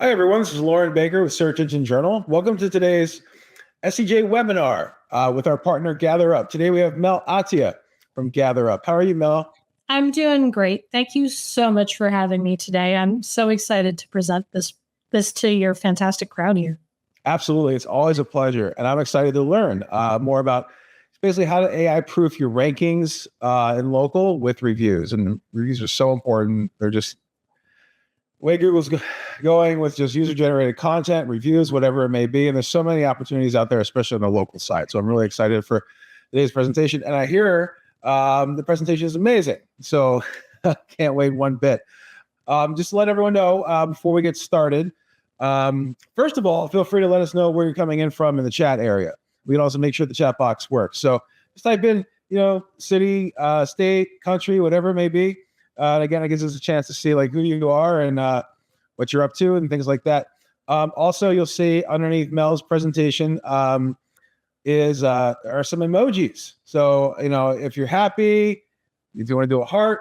Hi, everyone. This is Lauren Baker with Search Engine Journal. Welcome to today's SEJ webinar with our partner GatherUp. Today we have Mél Attia from GatherUp. How are you, Mel? I'm doing great. Thank you so much for having me today. I'm so excited to present this to your fantastic crowd here. Absolutely. It's always a pleasure. And I'm excited to learn more about basically how to AI proof your rankings in local with reviews. And reviews are so important. They're just the way Google's going with just user-generated content, reviews, whatever it may be. And there's so many opportunities out there, especially on the local side. So I'm really excited for today's presentation. And I hear the presentation is amazing. So can't wait one bit. Just to let everyone know before we get started, first of all, feel free to let us know where you're coming in from in the chat area. We can also make sure the chat box works. So just type in, city, state, country, whatever it may be. And again, it gives us a chance to see like who you are and what you're up to and things like that. Also, you'll see underneath Mel's presentation are some emojis. So, if you're happy, if you want to do a heart,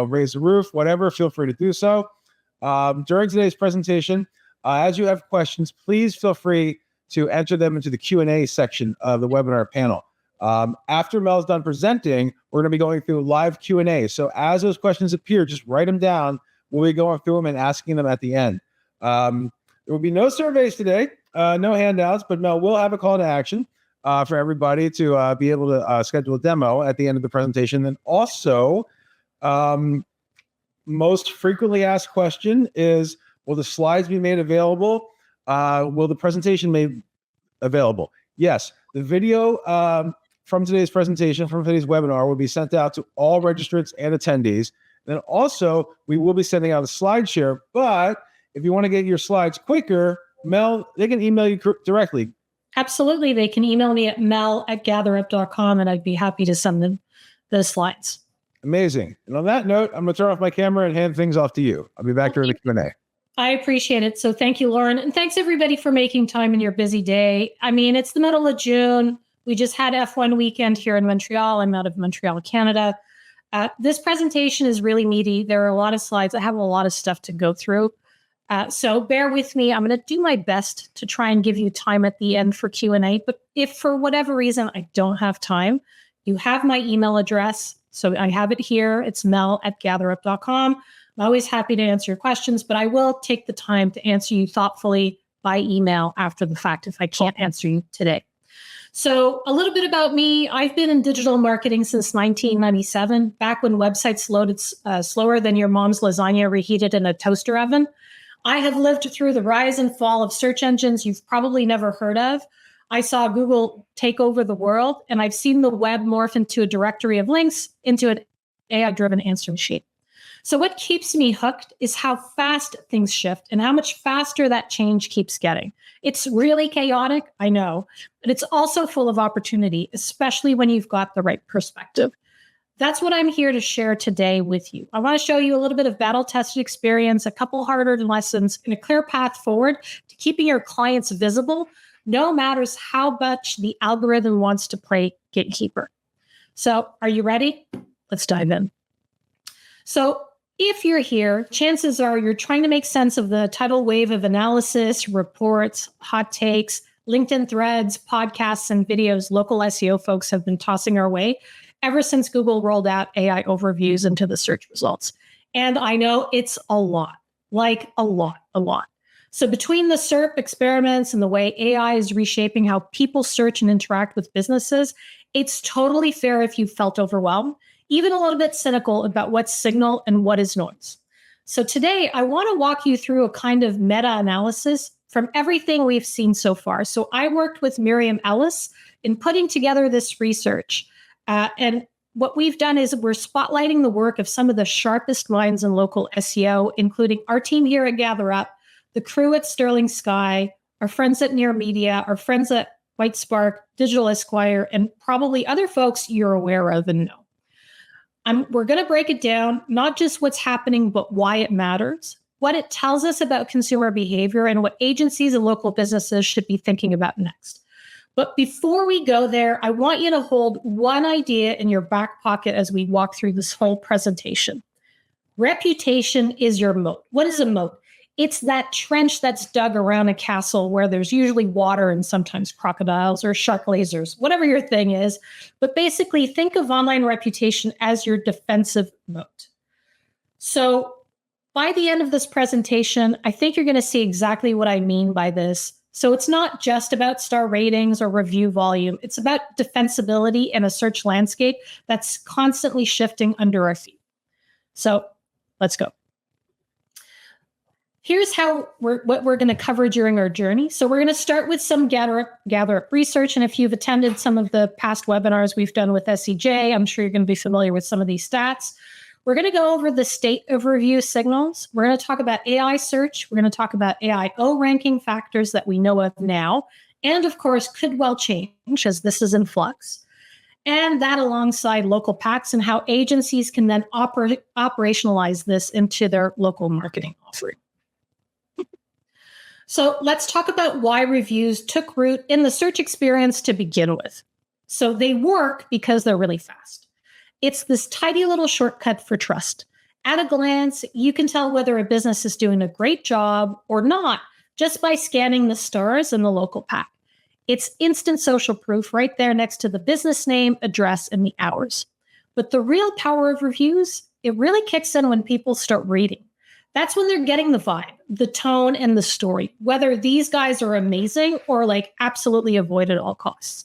raise the roof, whatever, feel free to do so. During today's presentation, as you have questions, please feel free to enter them into the Q&A section of the webinar panel. After Mel's done presenting, we're going to be going through live Q&A. So as those questions appear, just write them down. We'll be going through them and asking them at the end. There will be no surveys today, no handouts, but Mel will have a call to action for everybody to be able to schedule a demo at the end of the presentation. And also, most frequently asked question is, will the slides be made available? Will the presentation made available? Yes, the video from today's presentation, from today's webinar, will be sent out to all registrants and attendees. Then also, we will be sending out a slide share, but if you want to get your slides quicker, Mel, they can email you directly. Absolutely. They can email me at mel@gatherup.com, and I'd be happy to send them the slides. Amazing. And on that note, I'm going to turn off my camera and hand things off to you. I'll be back during the Q&A. I appreciate it. So thank you, Lauren. And thanks, everybody, for making time in your busy day. I mean, it's the middle of June. We just had F1 weekend here in Montreal. I'm out of Montreal, Canada. This presentation is really meaty. There are a lot of slides. I have a lot of stuff to go through. So bear with me. I'm going to do my best to try and give you time at the end for Q&A. But if for whatever reason I don't have time, you have my email address. So I have it here. It's mel@gatherup.com. I'm always happy to answer your questions, but I will take the time to answer you thoughtfully by email after the fact if I can't answer you today. So a little bit about me. I've been in digital marketing since 1997, back when websites loaded slower than your mom's lasagna reheated in a toaster oven. I have lived through the rise and fall of search engines you've probably never heard of. I saw Google take over the world, and I've seen the web morph into a directory of links into an AI-driven answer machine. So what keeps me hooked is how fast things shift and how much faster that change keeps getting. It's really chaotic, I know, but it's also full of opportunity, especially when you've got the right perspective. That's what I'm here to share today with you. I want to show you a little bit of battle-tested experience, a couple hard-earned lessons, and a clear path forward to keeping your clients visible, no matter how much the algorithm wants to play gatekeeper. So are you ready? Let's dive in. So if you're here, chances are you're trying to make sense of the tidal wave of analysis, reports, hot takes, LinkedIn threads, podcasts, and videos local SEO folks have been tossing our way ever since Google rolled out AI overviews into the search results. And I know it's a lot, like a lot. So between the SERP experiments and the way AI is reshaping how people search and interact with businesses, it's totally fair if you felt overwhelmed, even a little bit cynical about what's signal and what is noise. So today, I want to walk you through a kind of meta-analysis from everything we've seen so far. So I worked with Miriam Ellis in putting together this research. And what we've done is we're spotlighting the work of some of the sharpest minds in local SEO, including our team here at GatherUp, the crew at Sterling Sky, our friends at Near Media, our friends at White Spark, Digital Esquire, and probably other folks you're aware of and know. We're going to break it down, not just what's happening, but why it matters, what it tells us about consumer behavior, and what agencies and local businesses should be thinking about next. But before we go there, I want you to hold one idea in your back pocket as we walk through this whole presentation. Reputation is your moat. What is a moat? It's that trench that's dug around a castle where there's usually water and sometimes crocodiles or shark lasers, whatever your thing is. But basically, think of online reputation as your defensive moat. So by the end of this presentation, I think you're going to see exactly what I mean by this. So it's not just about star ratings or review volume. It's about defensibility in a search landscape that's constantly shifting under our feet. So let's go. Here's what we're going to cover during our journey. So we're going to start with some GatherUp research. And if you've attended some of the past webinars we've done with SEJ, I'm sure you're going to be familiar with some of these stats. We're going to go over the state of review signals. We're going to talk about AI search. We're going to talk about AIO ranking factors that we know of now, and of course, could well change as this is in flux. And that alongside local packs and how agencies can then operationalize this into their local marketing offering. So let's talk about why reviews took root in the search experience to begin with. So they work because they're really fast. It's this tidy little shortcut for trust. At a glance, you can tell whether a business is doing a great job or not just by scanning the stars in the local pack. It's instant social proof right there next to the business name, address, and the hours. But the real power of reviews, it really kicks in when people start reading. That's when they're getting the vibe, the tone, and the story, whether these guys are amazing or like absolutely avoid at all costs.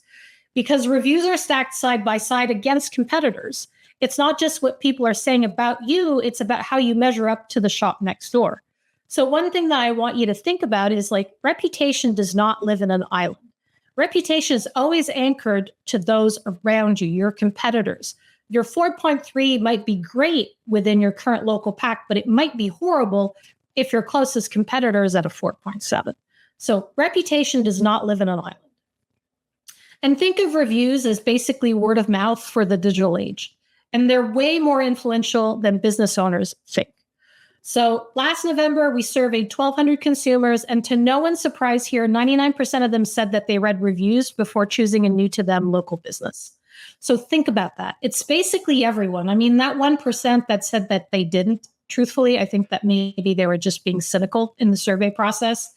Because reviews are stacked side by side against competitors. It's not just what people are saying about you, it's about how you measure up to the shop next door. So one thing that I want you to think about is like reputation does not live in an island. Reputation is always anchored to those around you, your competitors. Your 4.3 might be great within your current local pack, but it might be horrible if your closest competitor is at a 4.7. So reputation does not live in an island. And think of reviews as basically word of mouth for the digital age. And they're way more influential than business owners think. So last November, we surveyed 1,200 consumers, and to no one's surprise here, 99% of them said that they read reviews before choosing a new to them local business. So think about that. It's basically everyone. I mean, that 1% that said that they didn't, truthfully, I think that maybe they were just being cynical in the survey process.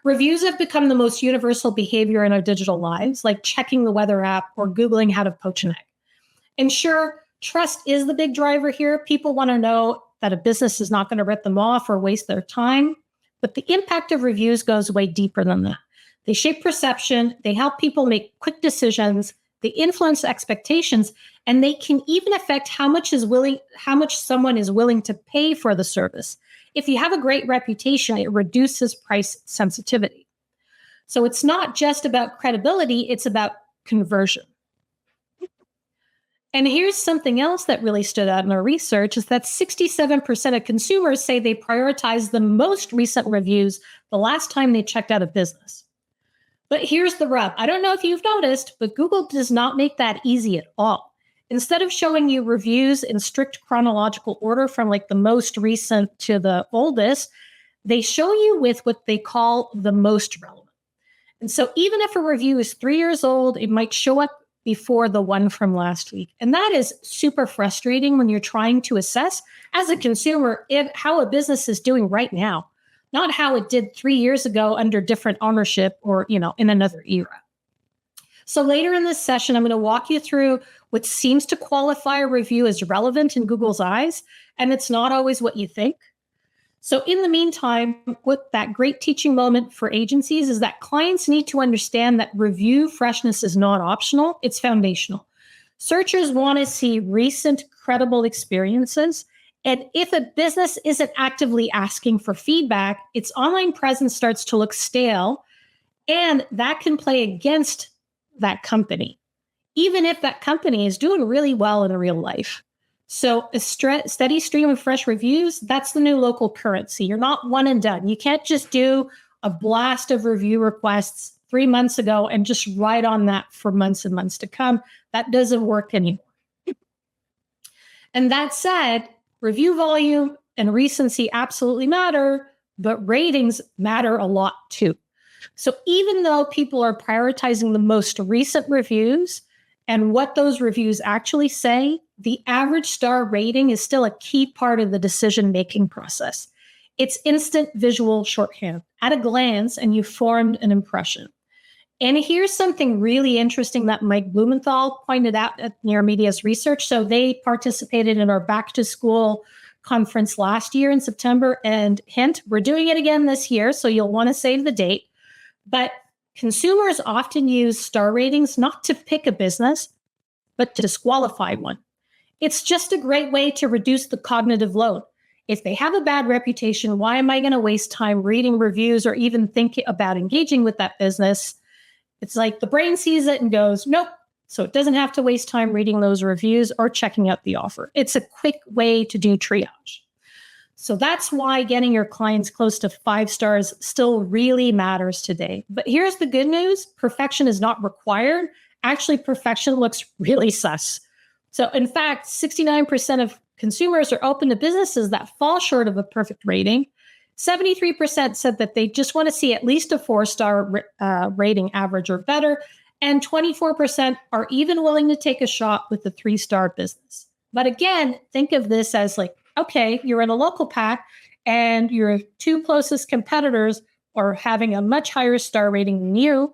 Reviews have become the most universal behavior in our digital lives, like checking the weather app or Googling how to poach an egg. And sure, trust is the big driver here. People want to know that a business is not going to rip them off or waste their time. But the impact of reviews goes way deeper than that. They shape perception, they help people make quick decisions, they influence expectations, and they can even affect how much someone is willing to pay for the service. If you have a great reputation, it reduces price sensitivity. So it's not just about credibility, it's about conversion. And here's something else that really stood out in our research is that 67% of consumers say they prioritize the most recent reviews the last time they checked out a business. But here's the rub. I don't know if you've noticed, but Google does not make that easy at all. Instead of showing you reviews in strict chronological order from like the most recent to the oldest, they show you with what they call the most relevant. And so even if a review is 3 years old, it might show up before the one from last week. And that is super frustrating when you're trying to assess as a consumer how a business is doing right now, not how it did 3 years ago under different ownership or, in another era. So later in this session, I'm going to walk you through what seems to qualify a review as relevant in Google's eyes, and it's not always what you think. So in the meantime, what that great teaching moment for agencies is that clients need to understand that review freshness is not optional, it's foundational. Searchers want to see recent, credible experiences. And if a business isn't actively asking for feedback, its online presence starts to look stale, and that can play against that company, even if that company is doing really well in real life. So a steady stream of fresh reviews, that's the new local currency. You're not one and done. You can't just do a blast of review requests 3 months ago and just ride on that for months and months to come. That doesn't work anymore. And that said, review volume and recency absolutely matter, but ratings matter a lot too. So even though people are prioritizing the most recent reviews and what those reviews actually say, the average star rating is still a key part of the decision-making process. It's instant visual shorthand at a glance, and you formed an impression. And here's something really interesting that Mike Blumenthal pointed out at Near Media's research. So they participated in our back to school conference last year in September. And hint, we're doing it again this year. So you'll want to save the date. But consumers often use star ratings not to pick a business, but to disqualify one. It's just a great way to reduce the cognitive load. If they have a bad reputation, why am I going to waste time reading reviews or even thinking about engaging with that business? It's like the brain sees it and goes, nope. So it doesn't have to waste time reading those reviews or checking out the offer. It's a quick way to do triage. So that's why getting your clients close to 5 stars still really matters today. But here's the good news. Perfection is not required. Actually, perfection looks really sus. So in fact, 69% of consumers are open to businesses that fall short of a perfect rating. 73% said that they just want to see at least a 4-star rating average or better. And 24% are even willing to take a shot with a 3-star business. But again, think of this as like, okay, you're in a local pack and your 2 closest competitors are having a much higher star rating than you.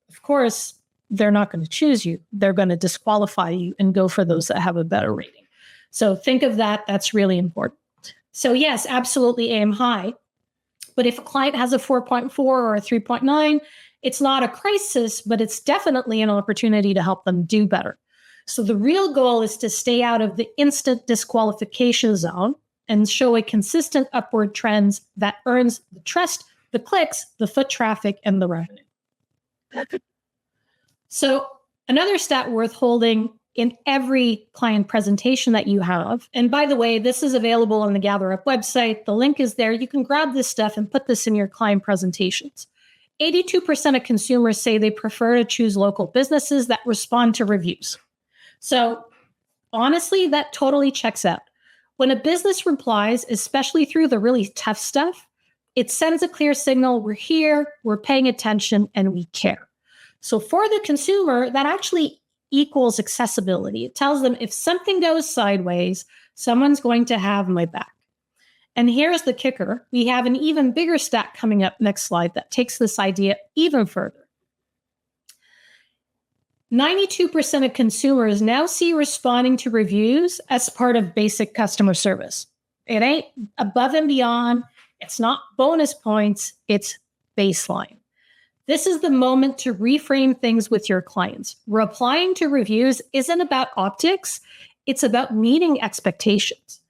Of course, they're not going to choose you. They're going to disqualify you and go for those that have a better rating. So think of that. That's really important. So yes, absolutely aim high. But if a client has a 4.4 or a 3.9, it's not a crisis, but it's definitely an opportunity to help them do better. So the real goal is to stay out of the instant disqualification zone and show a consistent upward trends that earns the trust, the clicks, the foot traffic, and the revenue. So another stat worth holding in every client presentation that you have. And by the way, this is available on the GatherUp website. The link is there. You can grab this stuff and put this in your client presentations. 82% of consumers say they prefer to choose local businesses that respond to reviews. So honestly, that totally checks out. When a business replies, especially through the really tough stuff, it sends a clear signal, we're here, we're paying attention, and we care. So for the consumer, that actually equals accessibility. It tells them if something goes sideways, someone's going to have my back. And here's the kicker. We have an even bigger stat coming up next slide that takes this idea even further. 92% of consumers now see responding to reviews as part of basic customer service. It ain't above and beyond. It's not bonus points. It's baseline. This is the moment to reframe things with your clients. Replying to reviews isn't about optics. It's about meeting expectations.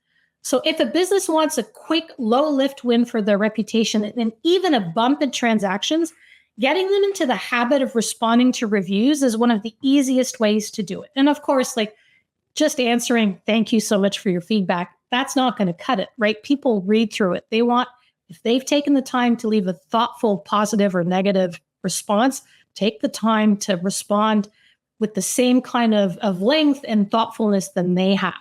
So if a business wants a quick, low-lift win for their reputation and even a bump in transactions, getting them into the habit of responding to reviews is one of the easiest ways to do it. And of course, like just answering, thank you so much for your feedback, that's not going to cut it, right? People read through it. They want, if they've taken the time to leave a thoughtful, positive or negative response, take the time to respond with the same kind of length and thoughtfulness than they have.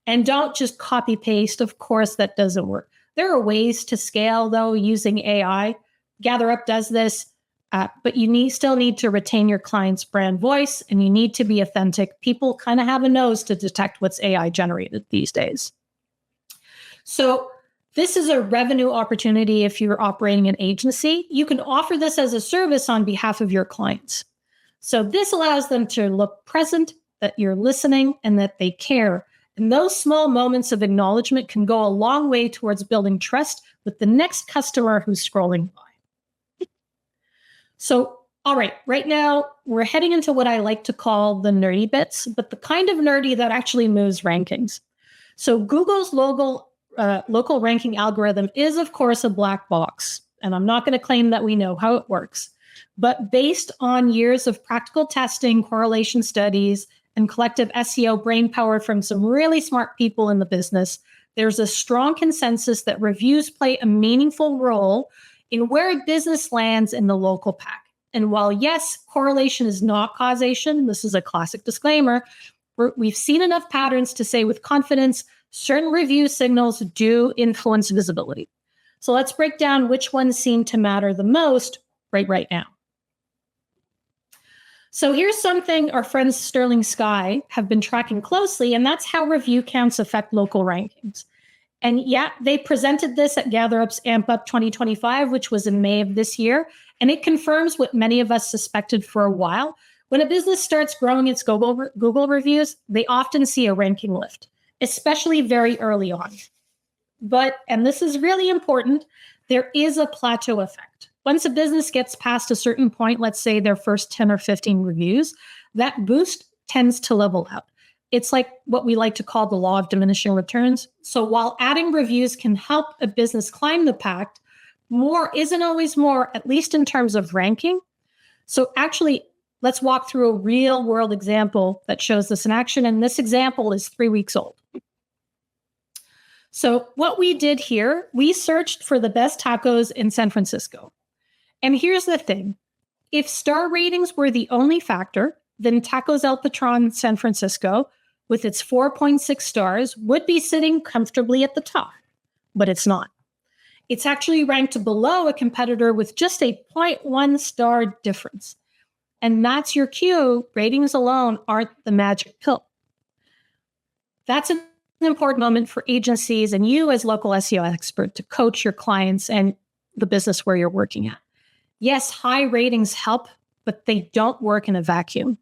And don't just copy paste. Of course, that doesn't work. There are ways to scale, though, using AI. GatherUp does this, but you still need to retain your client's brand voice, and you need to be authentic. People kind of have a nose to detect what's AI generated these days. So this is a revenue opportunity if you're operating an agency. You can offer this as a service on behalf of your clients. So this allows them to look present, that you're listening, and that they care. And those small moments of acknowledgement can go a long way towards building trust with the next customer who's scrolling by. So, all right now we're heading into what I like to call the nerdy bits, but the kind of nerdy that actually moves rankings. So Google's local ranking algorithm is, of course, a black box. And I'm not going to claim that we know how it works. But based on years of practical testing, correlation studies, and collective SEO brainpower from some really smart people in the business, there's a strong consensus that reviews play a meaningful role in where a business lands in the local pack. And while, yes, correlation is not causation, this is a classic disclaimer, we've seen enough patterns to say with confidence, certain review signals do influence visibility. So let's break down which ones seem to matter the most right now. So here's something our friends Sterling Sky have been tracking closely, and that's how review counts affect local rankings. And yeah, they presented this at GatherUp's Amp Up 2025, which was in May of this year. And it confirms what many of us suspected for a while. When a business starts growing its Google reviews, they often see a ranking lift, especially very early on. But, and this is really important, there is a plateau effect. Once a business gets past a certain point, let's say their first 10 or 15 reviews, that boost tends to level out. It's like what we like to call the law of diminishing returns. So while adding reviews can help a business climb the pack, more isn't always more, at least in terms of ranking. So actually, let's walk through a real world example that shows this in action. And this example is 3 weeks old. So what we did here, we searched for the best tacos in San Francisco. And here's the thing. If star ratings were the only factor, then Tacos El Patron San Francisco, with its 4.6 stars, would be sitting comfortably at the top. But it's not. It's actually ranked below a competitor with just a 0.1 star difference. And that's your cue. Ratings alone aren't the magic pill. That's an important moment for agencies and you as local SEO expert to coach your clients and the business where you're working at. Yes, high ratings help, but they don't work in a vacuum.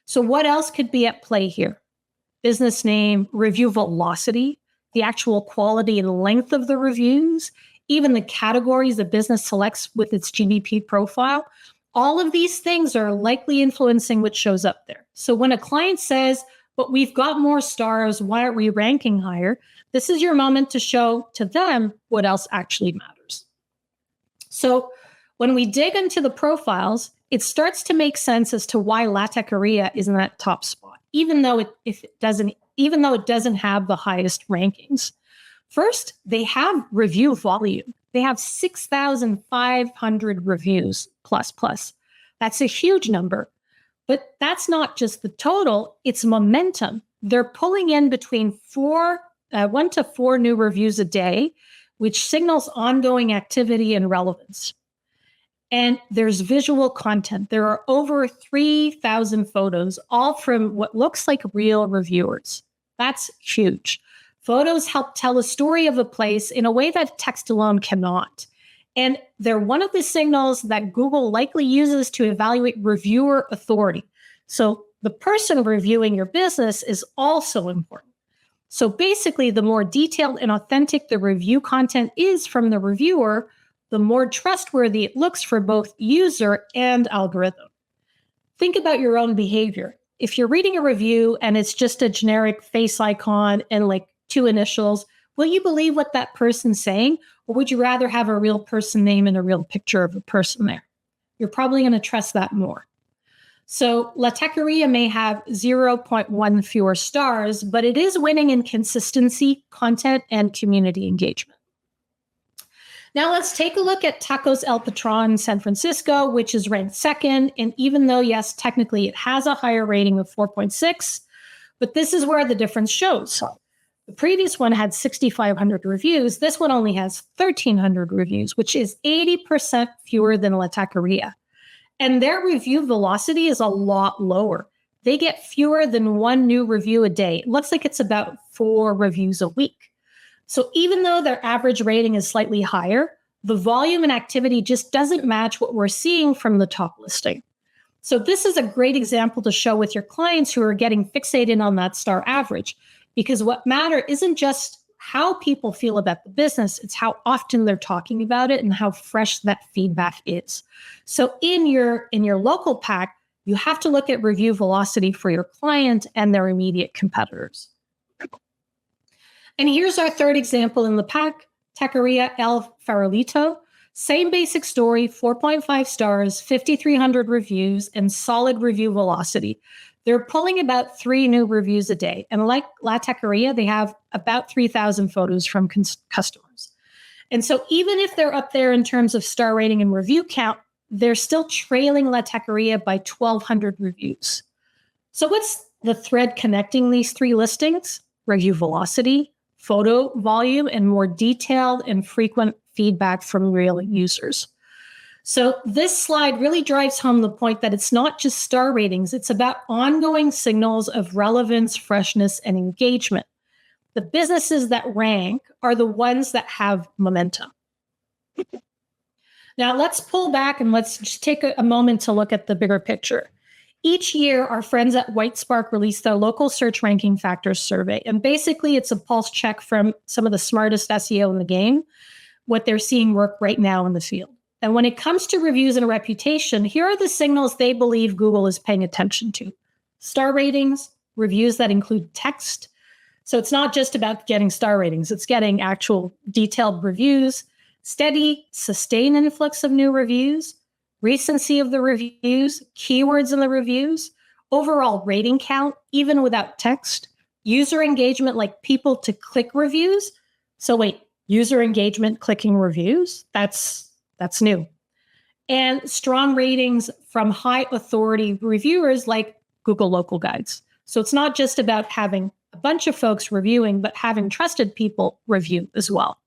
So what else could be at play here? Business name, review velocity, the actual quality and length of the reviews, even the categories the business selects with its GBP profile. All of these things are likely influencing what shows up there. So when a client says, but we've got more stars, why aren't we ranking higher? This is your moment to show to them what else actually matters. So when we dig into the profiles, it starts to make sense as to why La Taqueria is in that top spot, even though it doesn't have the highest rankings. First, they have review volume. They have 6,500 reviews plus. That's a huge number. But that's not just the total, it's momentum. They're pulling in between 1 to 4 new reviews a day, which signals ongoing activity and relevance. And there's visual content. There are over 3,000 photos, all from what looks like real reviewers. That's huge. Photos help tell a story of a place in a way that text alone cannot. And they're one of the signals that Google likely uses to evaluate reviewer authority. So the person reviewing your business is also important. So basically, the more detailed and authentic the review content is from the reviewer, the more trustworthy it looks for both user and algorithm. Think about your own behavior. If you're reading a review and it's just a generic face icon and like 2 initials, will you believe what that person's saying? Or would you rather have a real person name and a real picture of a person there? You're probably going to trust that more. So La Taqueria may have 0.1 fewer stars, but it is winning in consistency, content, and community engagement. Now let's take a look at Tacos El Patron San Francisco, which is ranked second. And even though, yes, technically it has a higher rating of 4.6, but this is where the difference shows. The previous one had 6,500 reviews. This one only has 1,300 reviews, which is 80% fewer than La Taqueria. And their review velocity is a lot lower. They get fewer than 1 new review a day. It looks like it's about 4 reviews a week. So even though their average rating is slightly higher, the volume and activity just doesn't match what we're seeing from the top listing. So this is a great example to show with your clients who are getting fixated on that star average, because what matters isn't just how people feel about the business, it's how often they're talking about it and how fresh that feedback is. So in your local pack, you have to look at review velocity for your client and their immediate competitors. And here's our third example in the pack, Taqueria El Farolito. Same basic story, 4.5 stars, 5,300 reviews, and solid review velocity. They're pulling about 3 new reviews a day. And like La Taqueria, they have about 3,000 photos from customers. And so even if they're up there in terms of star rating and review count, they're still trailing La Taqueria by 1,200 reviews. So what's the thread connecting these 3 listings? Review velocity, photo volume, and more detailed and frequent feedback from real users. So this slide really drives home the point that it's not just star ratings, it's about ongoing signals of relevance, freshness, and engagement. The businesses that rank are the ones that have momentum. Now, let's pull back and let's just take a moment to look at the bigger picture. Each year, our friends at Whitespark release their local search ranking factors survey. And basically, it's a pulse check from some of the smartest SEO in the game, what they're seeing work right now in the field. And when it comes to reviews and reputation, here are the signals they believe Google is paying attention to. Star ratings, reviews that include text. So it's not just about getting star ratings, it's getting actual detailed reviews, steady, sustained influx of new reviews, recency of the reviews, keywords in the reviews, overall rating count, even without text, user engagement, like people to click reviews. So wait, user engagement clicking reviews? That's new. And strong ratings from high authority reviewers like Google Local Guides. So it's not just about having a bunch of folks reviewing, but having trusted people review as well.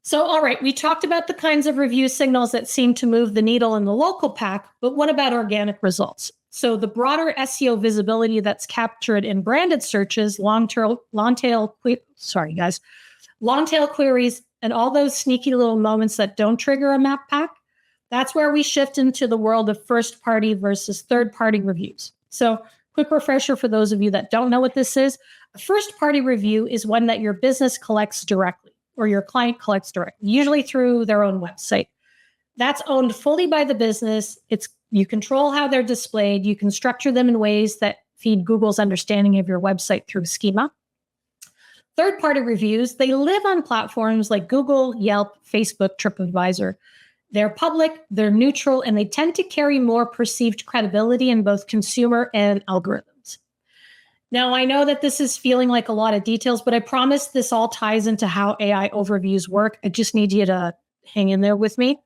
So, all right, we talked about the kinds of review signals that seem to move the needle in the local pack, but what about organic results? So the broader SEO visibility that's captured in branded searches, long tail queries, and all those sneaky little moments that don't trigger a map pack, that's where we shift into the world of first-party versus third-party reviews. So quick refresher for those of you that don't know what this is. A first-party review is one that your business collects directly, or your client collects directly, usually through their own website. That's owned fully by the business. You control how they're displayed. You can structure them in ways that feed Google's understanding of your website through schema. Third-party reviews, they live on platforms like Google, Yelp, Facebook, TripAdvisor. They're public, they're neutral, and they tend to carry more perceived credibility in both consumer and algorithms. Now, I know that this is feeling like a lot of details, but I promise this all ties into how AI overviews work. I just need you to hang in there with me.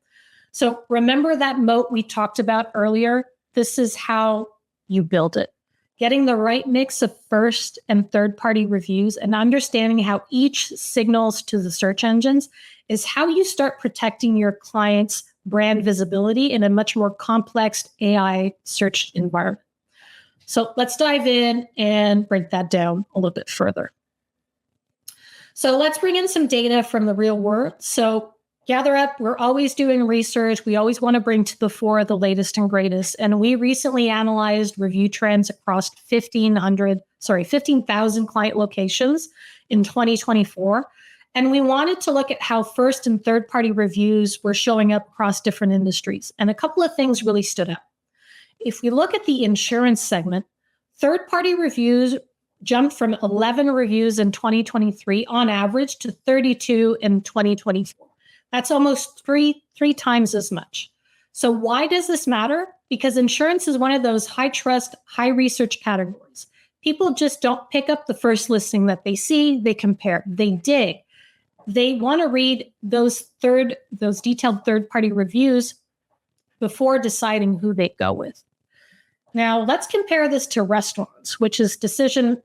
So remember that moat we talked about earlier? This is how you build it. Getting the right mix of first and third-party reviews and understanding how each signals to the search engines is how you start protecting your client's brand visibility in a much more complex AI search environment. So let's dive in and break that down a little bit further. So let's bring in some data from the real world. So GatherUp, we're always doing research. We always want to bring to the fore the latest and greatest. And we recently analyzed review trends across 15,000 client locations in 2024. And we wanted to look at how first and third-party reviews were showing up across different industries. And a couple of things really stood out. If we look at the insurance segment, third-party reviews jumped from 11 reviews in 2023 on average to 32 in 2024. That's almost three times as much. So why does this matter? Because insurance is one of those high trust, high research categories. People just don't pick up the first listing that they see, they compare, they dig. They want to read those detailed third-party reviews before deciding who they go with. Now, let's compare this to restaurants, which is decision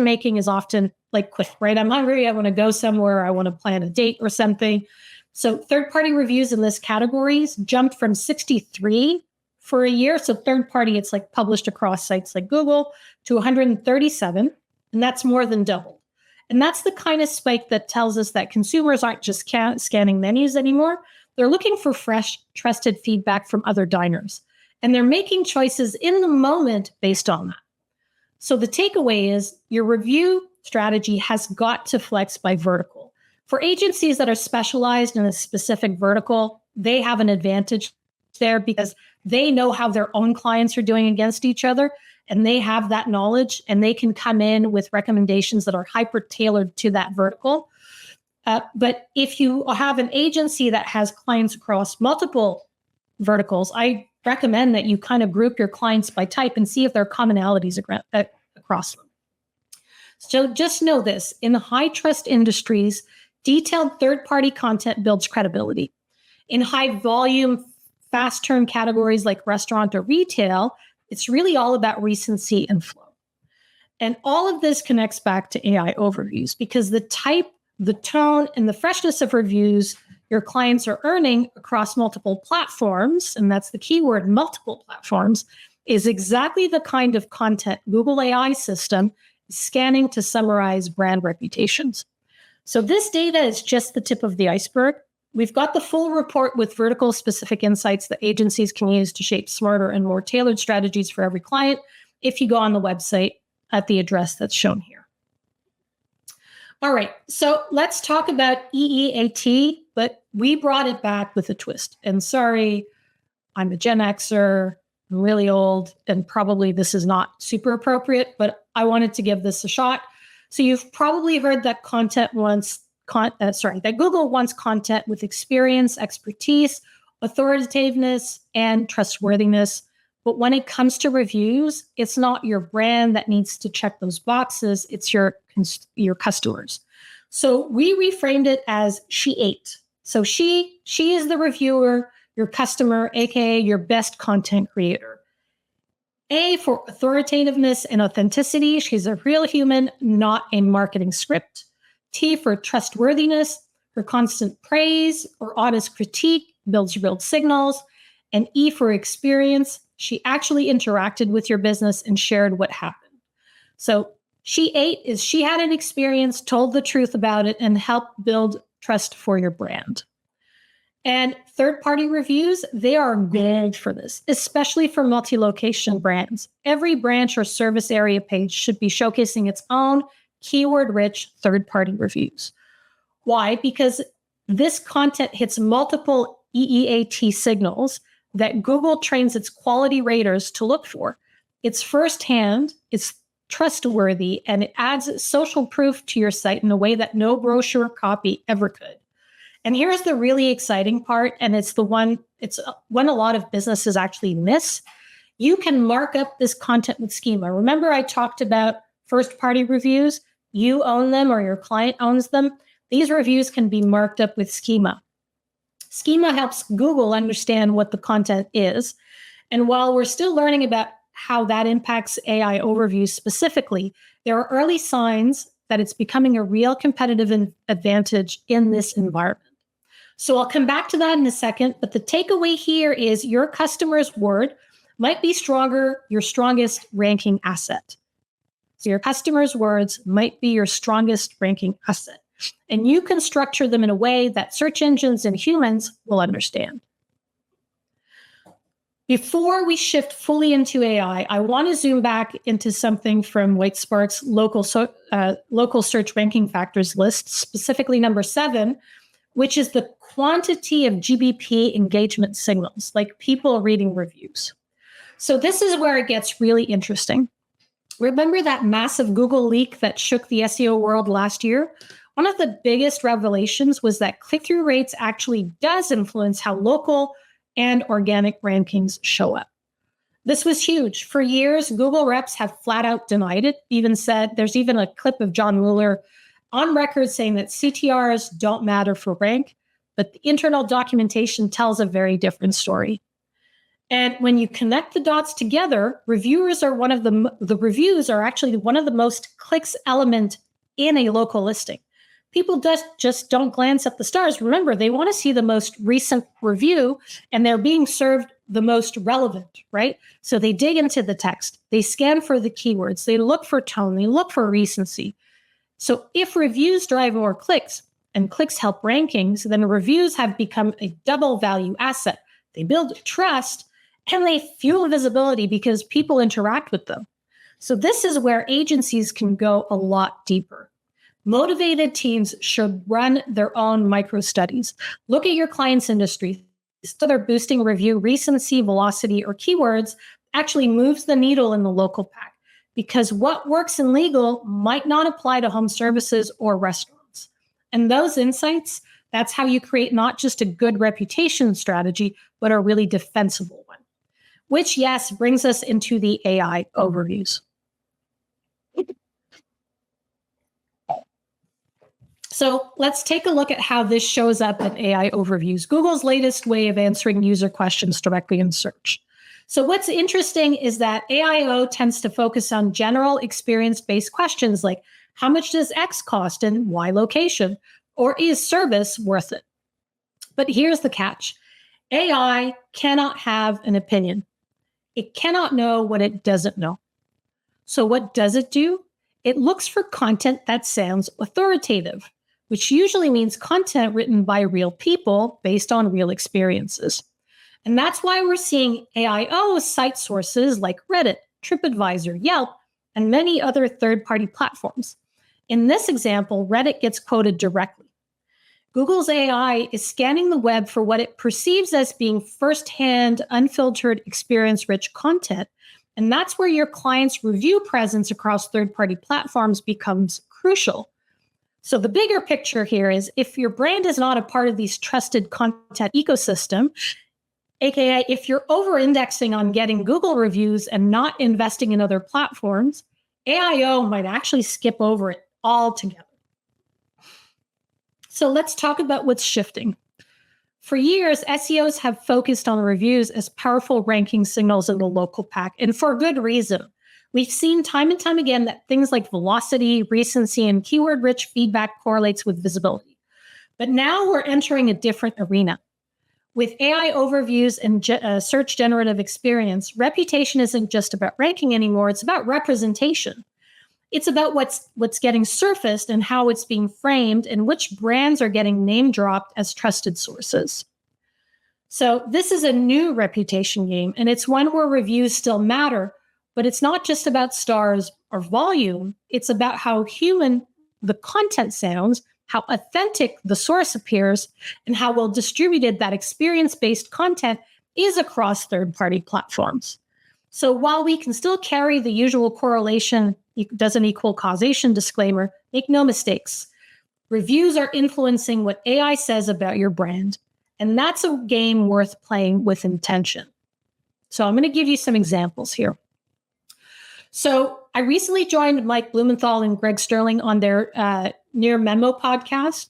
making is often like quick, right? I'm hungry, I want to go somewhere, I want to plan a date or something. So third-party reviews in this category jumped from 63 for a year. So third-party, it's like published across sites like Google, to 137, and that's more than doubled. And that's the kind of spike that tells us that consumers aren't just scanning menus anymore. They're looking for fresh, trusted feedback from other diners. And they're making choices in the moment based on that. So the takeaway is your review strategy has got to flex by vertical. For agencies that are specialized in a specific vertical, they have an advantage there because they know how their own clients are doing against each other, and they have that knowledge, and they can come in with recommendations that are hyper tailored to that vertical. But if you have an agency that has clients across multiple verticals, I recommend that you kind of group your clients by type and see if there are commonalities across them. So just know this, in the high trust industries, detailed third-party content builds credibility. In high volume, fast turn categories like restaurant or retail, it's really all about recency and flow. And all of this connects back to AI overviews because the type, the tone, and the freshness of reviews your clients are earning across multiple platforms, and that's the keyword, multiple platforms, is exactly the kind of content Google AI system scanning to summarize brand reputations. So this data is just the tip of the iceberg. We've got the full report with vertical specific insights that agencies can use to shape smarter and more tailored strategies for every client if you go on the website at the address that's shown here. All right, so let's talk about EEAT, but we brought it back with a twist. And sorry, I'm a Gen Xer, I'm really old, and probably this is not super appropriate, but I wanted to give this a shot. So you've probably heard that that Google wants content with experience, expertise, authoritativeness, and trustworthiness. But when it comes to reviews, it's not your brand that needs to check those boxes. It's your customers. So we reframed it as she ate. So she is the reviewer, your customer, aka your best content creator. A for authoritativeness and authenticity. She's a real human, not a marketing script. T for trustworthiness. Her constant praise or honest critique builds real signals. And E for experience. She actually interacted with your business and shared what happened. So she ate is she had an experience, told the truth about it, and helped build trust for your brand. And third-party reviews, they are gold for this, especially for multi-location brands. Every branch or service area page should be showcasing its own keyword-rich third-party reviews. Why? Because this content hits multiple EEAT signals that Google trains its quality raters to look for. It's firsthand, it's trustworthy, and it adds social proof to your site in a way that no brochure copy ever could. And here's the really exciting part, and it's one a lot of businesses actually miss. You can mark up this content with schema. Remember I talked about first-party reviews? You own them or your client owns them. These reviews can be marked up with schema. Schema helps Google understand what the content is. And while we're still learning about how that impacts AI overviews specifically, there are early signs that it's becoming a real competitive advantage in this environment. So I'll come back to that in a second, but the takeaway here is your customer's word might be your strongest ranking asset. So your customer's words might be your strongest ranking asset. And you can structure them in a way that search engines and humans will understand. Before we shift fully into AI, I want to zoom back into something from Whitespark's local search ranking factors list, specifically number 7, which is the quantity of GBP engagement signals, like people reading reviews. So this is where it gets really interesting. Remember that massive Google leak that shook the SEO world last year? One of the biggest revelations was that click-through rates actually does influence how local and organic rankings show up. This was huge. For years, Google reps have flat out denied it, there's even a clip of John Mueller on record saying that CTRs don't matter for rank, but the internal documentation tells a very different story. And when you connect the dots together, reviews are actually one of the most clicks element in a local listing. People just don't glance at the stars. Remember, they want to see the most recent review, and they're being served the most relevant, right? So they dig into the text, they scan for the keywords, they look for tone, they look for recency. So if reviews drive more clicks and clicks help rankings, then reviews have become a double value asset. They build trust and they fuel visibility because people interact with them. So this is where agencies can go a lot deeper. Motivated teams should run their own micro studies. Look at your client's industry. So they're boosting review recency, velocity, or keywords actually moves the needle in the local pack, because what works in legal might not apply to home services or restaurants. And those insights, that's how you create not just a good reputation strategy, but a really defensible one. Which, yes, brings us into the AI overviews. So let's take a look at how this shows up in AI overviews, Google's latest way of answering user questions directly in search. So what's interesting is that AIO tends to focus on general experience-based questions like, how much does X cost and why location? Or is service worth it? But here's the catch. AI cannot have an opinion. It cannot know what it doesn't know. So what does it do? it looks for content that sounds authoritative, which usually means content written by real people based on real experiences. And that's why we're seeing AIO cite sources like Reddit, TripAdvisor, Yelp, and many other third-party platforms. In this example, Reddit gets quoted directly. Google's AI is scanning the web for what it perceives as being firsthand, unfiltered, experience-rich content. And that's where your client's review presence across third-party platforms becomes crucial. So the bigger picture here is if your brand is not a part of these trusted content ecosystem, aka if you're over-indexing on getting Google reviews and not investing in other platforms, AIO might actually skip over it altogether. So let's talk about what's shifting. For years, SEOs have focused on reviews as powerful ranking signals in the local pack, and for good reason. We've seen time and time again that things like velocity, recency, and keyword-rich feedback correlates with visibility. But now we're entering a different arena. With AI overviews and search generative experience, reputation isn't just about ranking anymore, it's about representation. It's about what's getting surfaced and how it's being framed and which brands are getting name dropped as trusted sources. So this is a new reputation game, and it's one where reviews still matter, but it's not just about stars or volume. It's about how human the content sounds, how authentic the source appears, and how well distributed that experience-based content is across third-party platforms. So while we can still carry the usual correlation doesn't equal causation disclaimer, make no mistakes. Reviews are influencing what AI says about your brand, and that's a game worth playing with intention. So I'm going to give you some examples here. So I recently joined Mike Blumenthal and Greg Sterling on their Near Memo podcast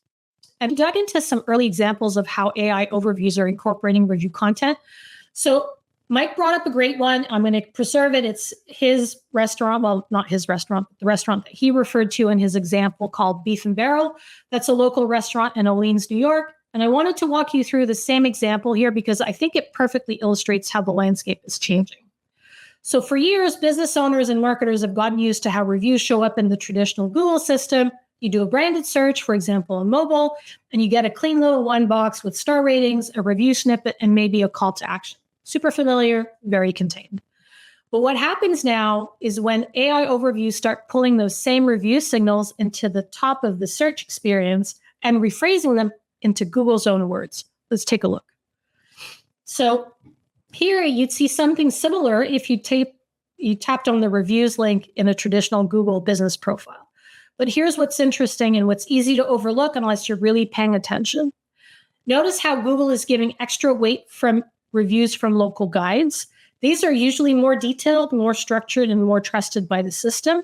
and dug into some early examples of how AI overviews are incorporating review content. So Mike brought up a great one. I'm going to preserve it. It's his restaurant. Well, not his restaurant, but the restaurant that he referred to in his example called Beef and Barrel. That's a local restaurant in Orleans, New York. And I wanted to walk you through the same example here because I think it perfectly illustrates how the landscape is changing. So for years, business owners and marketers have gotten used to how reviews show up in the traditional Google system. You do a branded search, for example, on mobile, and you get a clean little one box with star ratings, a review snippet, and maybe a call to action. Super familiar, very contained. But what happens now is when AI overviews start pulling those same review signals into the top of the search experience and rephrasing them into Google's own words. Let's take a look. So here you'd see something similar if you tapped on the reviews link in a traditional Google business profile. But here's what's interesting and what's easy to overlook unless you're really paying attention. Notice how Google is giving extra weight from reviews from local guides. These are usually more detailed, more structured, and more trusted by the system.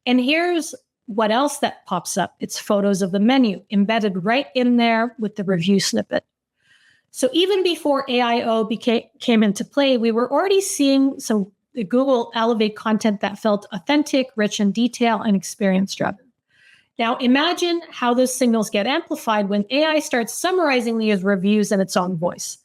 And here's what else that pops up. It's photos of the menu embedded right in there with the review snippet. So even before AIO came into play, we were already seeing some Google Elevate content that felt authentic, rich in detail, and experience-driven. Now imagine how those signals get amplified when AI starts summarizing these reviews in its own voice.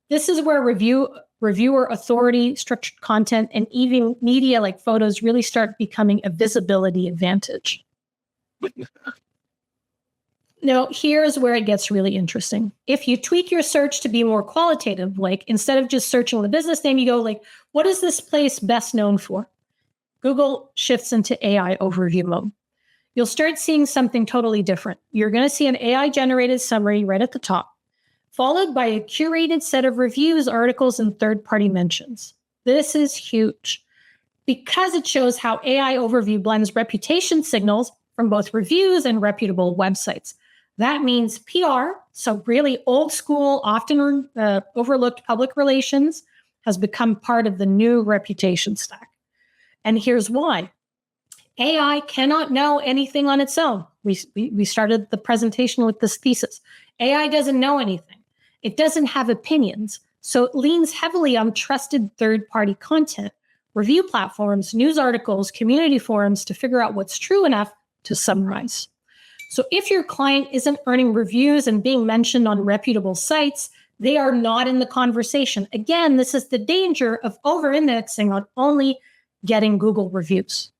This is where reviewer authority, structured content, and even media like photos really start becoming a visibility advantage. Now, here's where it gets really interesting. If you tweak your search to be more qualitative, like instead of just searching the business name, you go like, what is this place best known for? Google shifts into AI overview mode. You'll start seeing something totally different. You're going to see an AI-generated summary right at the top, followed by a curated set of reviews, articles, and third-party mentions. This is huge because it shows how AI overview blends reputation signals from both reviews and reputable websites. That means PR, so really old school, often overlooked public relations, has become part of the new reputation stack. And here's why. AI cannot know anything on its own. We started the presentation with this thesis. AI doesn't know anything. It doesn't have opinions. So it leans heavily on trusted third-party content, review platforms, news articles, community forums to figure out what's true enough to summarize. So if your client isn't earning reviews and being mentioned on reputable sites, they are not in the conversation. Again, this is the danger of over-indexing on only getting Google reviews.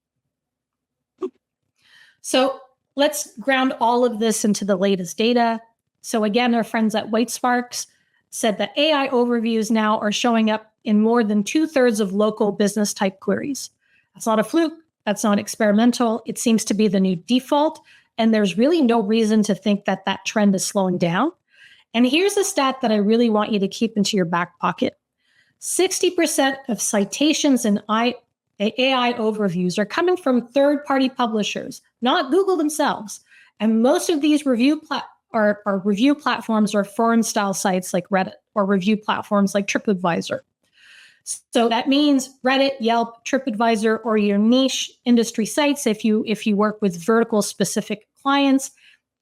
So let's ground all of this into the latest data. So again, our friends at Whitesparks said that AI overviews now are showing up in more than 2/3 of local business type queries. That's not a fluke. That's not experimental. It seems to be the new default. And there's really no reason to think that that trend is slowing down. And here's a stat that I really want you to keep into your back pocket. 60% of citations in AI overviews are coming from third-party publishers, not Google themselves. And most of these review platforms are forum-style sites like Reddit or review platforms like TripAdvisor. So that means Reddit, Yelp, TripAdvisor, or your niche industry sites, if you work with vertical specific clients,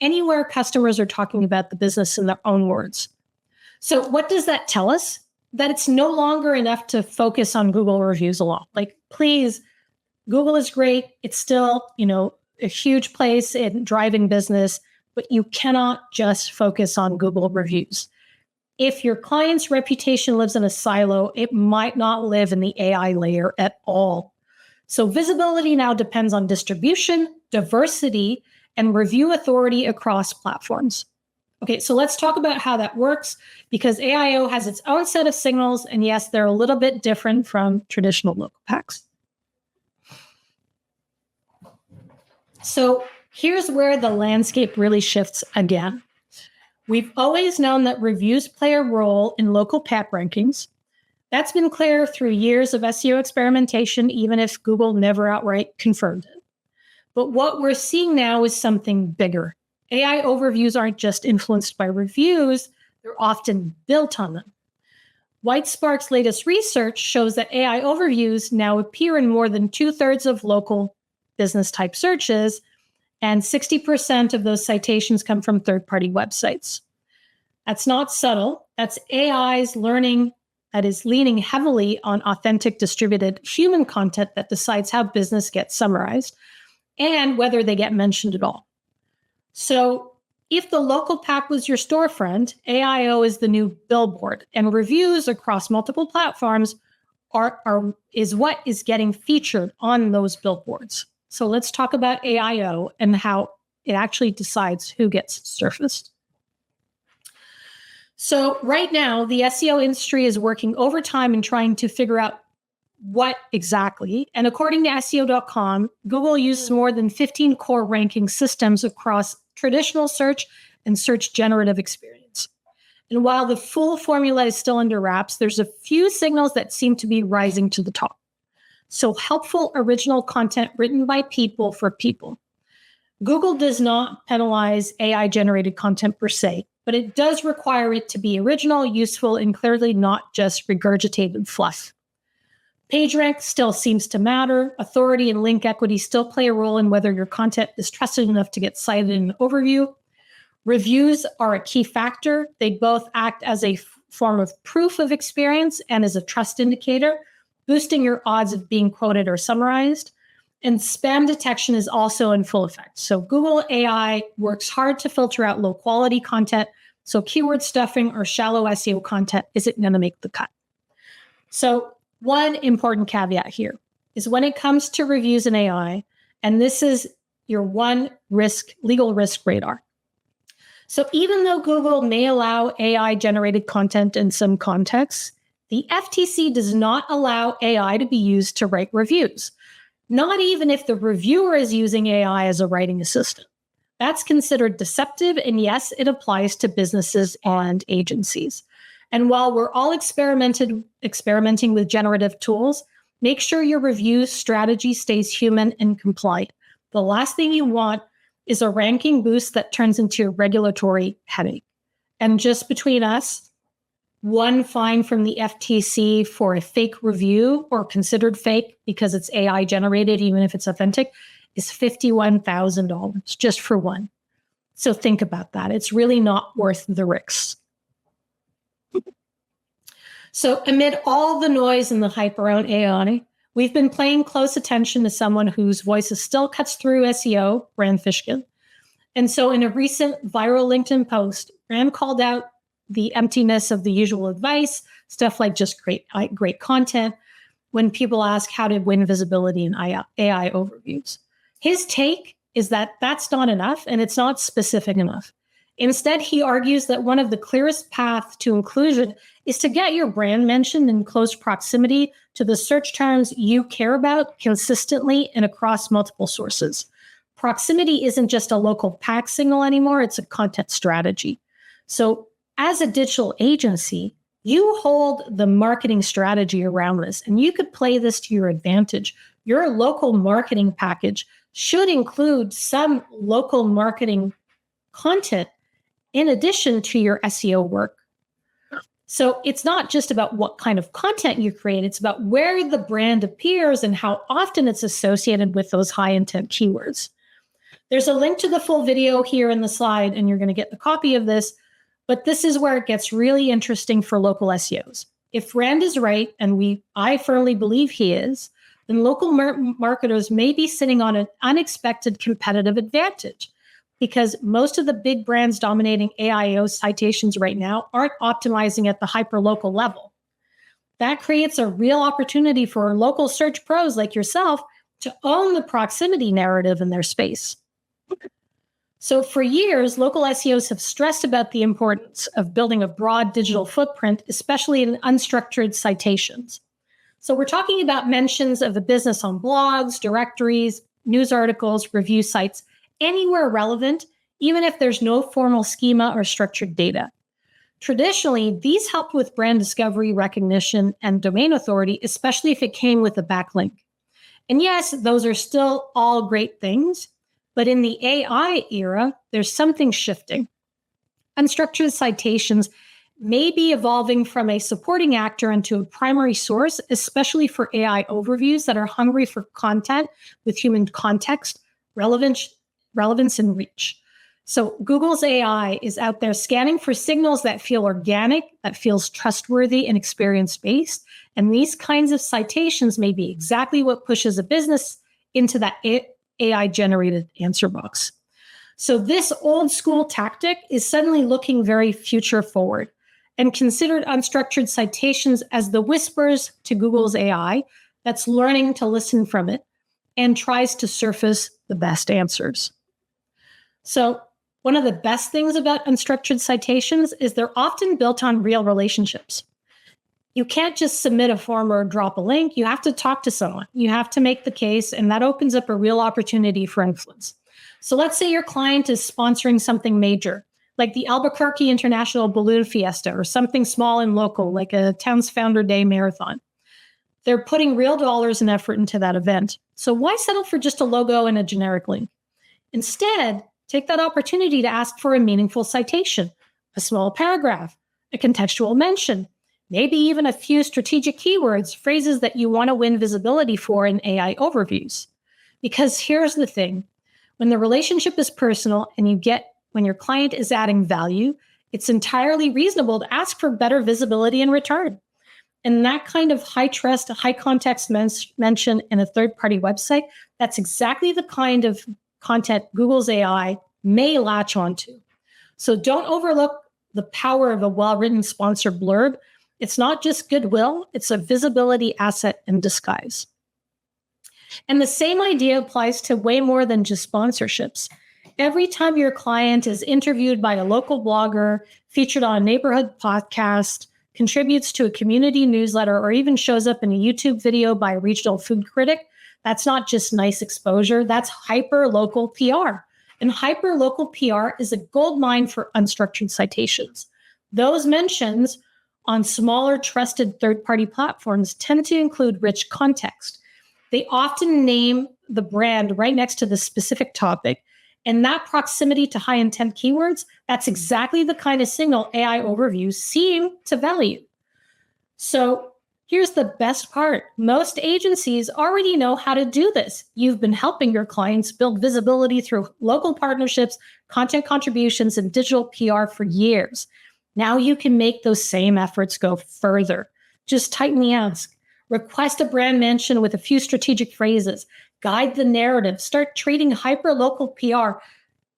anywhere customers are talking about the business in their own words. So what does that tell us? That it's no longer enough to focus on Google reviews alone. Like, please, Google is great. It's still, a huge place in driving business, but you cannot just focus on Google reviews. If your client's reputation lives in a silo, it might not live in the AI layer at all. So visibility now depends on distribution, diversity, and review authority across platforms. Okay, so let's talk about how that works, because AIO has its own set of signals, and yes, they're a little bit different from traditional local packs. So here's where the landscape really shifts again. We've always known that reviews play a role in local pack rankings. That's been clear through years of SEO experimentation, even if Google never outright confirmed it. But what we're seeing now is something bigger. AI overviews aren't just influenced by reviews, they're often built on them. Whitesparks' latest research shows that AI overviews now appear in more than 2/3 of local business type searches, and 60% of those citations come from third-party websites. That's not subtle. That's AI's learning that is leaning heavily on authentic distributed human content that decides how business gets summarized and whether they get mentioned at all. So if the local pack was your storefront, AIO is the new billboard, and reviews across multiple platforms is what is getting featured on those billboards. So let's talk about AIO and how it actually decides who gets surfaced. So right now, the SEO industry is working overtime and trying to figure out what exactly. And according to SEO.com, Google uses more than 15 core ranking systems across traditional search and search generative experience. And while the full formula is still under wraps, there's a few signals that seem to be rising to the top. So helpful original content written by people for people. Google does not penalize AI-generated content per se, but it does require it to be original, useful, and clearly not just regurgitated fluff. PageRank still seems to matter. Authority and link equity still play a role in whether your content is trusted enough to get cited in an overview. Reviews are a key factor. They both act as a form of proof of experience and as a trust indicator, boosting your odds of being quoted or summarized. And spam detection is also in full effect. So Google AI works hard to filter out low quality content. So keyword stuffing or shallow SEO content isn't going to make the cut. So one important caveat here is when it comes to reviews in AI, and this is your one legal risk radar. So even though Google may allow AI generated content in some contexts, the FTC does not allow AI to be used to write reviews, not even if the reviewer is using AI as a writing assistant. That's considered deceptive, and yes, it applies to businesses and agencies. And while we're all experimenting with generative tools, make sure your review strategy stays human and compliant. The last thing you want is a ranking boost that turns into a regulatory headache. And just between us, one fine from the FTC for a fake review or considered fake because it's AI generated, even if it's authentic, is $51,000 just for one. So think about that. It's really not worth the risks. So amid all the noise and the hype around AI, we've been paying close attention to someone whose voice still cuts through SEO, Rand Fishkin. And so in a recent viral LinkedIn post, Rand called out the emptiness of the usual advice, stuff like just great content, when people ask how to win visibility in AI overviews. His take is that that's not enough and it's not specific enough. Instead, he argues that one of the clearest paths to inclusion is to get your brand mentioned in close proximity to the search terms you care about consistently and across multiple sources. Proximity isn't just a local pack signal anymore, it's a content strategy. So as a digital agency, you hold the marketing strategy around this, and you could play this to your advantage. Your local marketing package should include some local marketing content in addition to your SEO work. So it's not just about what kind of content you create, it's about where the brand appears and how often it's associated with those high intent keywords. There's a link to the full video here in the slide, and you're going to get the copy of this. But this is where it gets really interesting for local SEOs. If Rand is right, and I firmly believe he is, then local marketers may be sitting on an unexpected competitive advantage, because most of the big brands dominating AIO citations right now aren't optimizing at the hyperlocal level. That creates a real opportunity for local search pros like yourself to own the proximity narrative in their space. So for years, local SEOs have stressed about the importance of building a broad digital footprint, especially in unstructured citations. So we're talking about mentions of a business on blogs, directories, news articles, review sites, anywhere relevant, even if there's no formal schema or structured data. Traditionally, these helped with brand discovery, recognition, and domain authority, especially if it came with a backlink. And yes, those are still all great things. But in the AI era, there's something shifting. Unstructured citations may be evolving from a supporting actor into a primary source, especially for AI overviews that are hungry for content with human context, relevance, and reach. So Google's AI is out there scanning for signals that feel organic, that feels trustworthy and experience-based. And these kinds of citations may be exactly what pushes a business into that AI-generated answer box. So this old school tactic is suddenly looking very future forward, and considered unstructured citations as the whispers to Google's AI that's learning to listen from it and tries to surface the best answers. So one of the best things about unstructured citations is they're often built on real relationships. You can't just submit a form or drop a link. You have to talk to someone. You have to make the case, and that opens up a real opportunity for influence. So let's say your client is sponsoring something major, like the Albuquerque International Balloon Fiesta, or something small and local, like a Town's Founder Day marathon. They're putting real dollars and effort into that event. So why settle for just a logo and a generic link? Instead, take that opportunity to ask for a meaningful citation, a small paragraph, a contextual mention, maybe even a few strategic keywords, phrases that you want to win visibility for in AI overviews. Because here's the thing, when the relationship is personal and when your client is adding value, it's entirely reasonable to ask for better visibility in return. And that kind of high trust, high context mention in a third-party website, that's exactly the kind of content Google's AI may latch onto. So don't overlook the power of a well-written sponsored blurb. It's not just goodwill, it's a visibility asset in disguise. And the same idea applies to way more than just sponsorships. Every time your client is interviewed by a local blogger, featured on a neighborhood podcast, contributes to a community newsletter, or even shows up in a YouTube video by a regional food critic, that's not just nice exposure, that's hyper-local PR. And hyper-local PR is a goldmine for unstructured citations. Those mentions on smaller, trusted third-party platforms tend to include rich context. They often name the brand right next to the specific topic, and that proximity to high-intent keywords, that's exactly the kind of signal AI overviews seem to value. So here's the best part. Most agencies already know how to do this. You've been helping your clients build visibility through local partnerships, content contributions, and digital PR for years. Now you can make those same efforts go further. Just tighten the ask. Request a brand mention with a few strategic phrases. Guide the narrative. Start treating hyper-local PR